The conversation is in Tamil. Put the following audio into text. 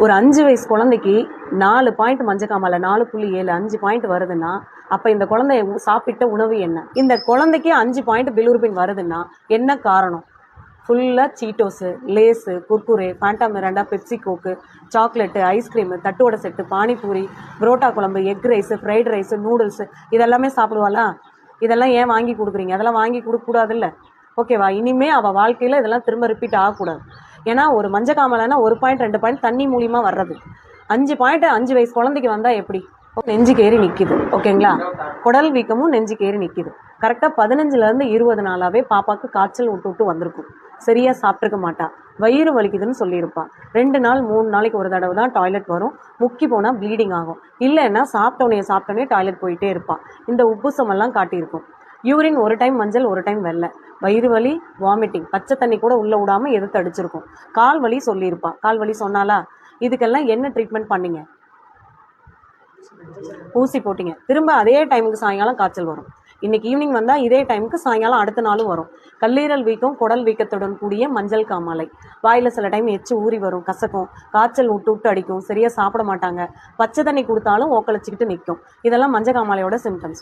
ஒரு 5 வயசு குழந்தைக்கு 4 பாயிண்ட் மஞ்சக்காமலை 4.7 5 பாயிண்ட் வருதுன்னா அப்போ இந்த குழந்தை சாப்பிட்ட உணவு என்ன? இந்த குழந்தைக்கு 5 பாயிண்ட் பிலிருபின் வருதுன்னா என்ன காரணம்? ஃபுல்லாக Cheetos, Lay's, Kurkure, Fanta Mirinda, Pepsi Coke, chocolate, ice cream, தட்டுவடை செட்டு, பானிபூரி, புரோட்டா குழம்பு, egg rice, fried rice, noodles இதெல்லாமே சாப்பிடுவாளா? இதெல்லாம் ஏன் வாங்கி கொடுக்குறீங்க? அதெல்லாம் வாங்கி கொடுக்கக்கூடாதுல்ல. ஓகேவா? இனிமேல் அவள் வாழ்க்கையில் இதெல்லாம் திரும்ப ரிப்பீட் ஆகக்கூடாது. ஏன்னா ஒரு மஞ்சக்காமலைன்னா 1 பாயிண்ட் 2 பாயிண்ட் தண்ணி மூலியமாக வர்றது. 5 பாயிண்ட் 5 வயசு குழந்தைக்கு வந்தால் எப்படி? நெஞ்சுக்கு ஏறி நிற்கிது. ஓகேங்களா? குடல் வீக்கமும் நெஞ்சுக்கு ஏறி நிற்கிது. கரெக்டாக 15லேருந்து 20 நாளாகவே பாப்பாவுக்கு காய்ச்சல் விட்டு வந்திருக்கும். சரியாக சாப்பிட்ருக்க மாட்டா. வயிறு வலிக்குதுன்னு சொல்லியிருப்பாள். 2 நாள் 3 நாளைக்கு ஒரு தடவை தான் டாய்லெட் வரும். முக்கி போனால் ப்ளீடிங் ஆகும். இல்லைன்னா சாப்பிட்டோன்னே டாய்லெட் போயிட்டே இருப்பாள். இந்த உப்புசமெல்லாம் காட்டியிருக்கும். யூரின் ஒரு டைம் மஞ்சள் ஒரு டைம் வெள்ளை. வயிறு வலி, வாமிட்டிங், பச்சை தண்ணி கூட உள்ளே விடாமல் எதிர்த்து அடிச்சிருக்கும். கால் வலி சொல்லியிருப்பாள். கால் வலி சொன்னாலா? இதுக்கெல்லாம் என்ன ட்ரீட்மெண்ட் பண்ணீங்க? ஊசி போட்டிங்க. திரும்ப அதே டைமுக்கு சாயங்காலம் காய்ச்சல் வரும். இன்னைக்கு ஈவினிங் வந்தால் இதே டைமுக்கு சாயங்காலம் அடுத்த நாளும் வரும். கல்லீரல் வீக்கம், குடல் வீக்கத்துடன் கூடிய மஞ்சள் காமாலை. வாயில் சில டைம் எச்சு ஊறி வரும், கசக்கும், காய்ச்சல் விட்டு அடிக்கும், சரியாக சாப்பிட மாட்டாங்க, பச்சை தண்ணி கொடுத்தாலும் ஓக்களிச்சிக்கிட்டு நிற்கும். இதெல்லாம் மஞ்சள் காமாலையோட சிம்டம்ஸ்.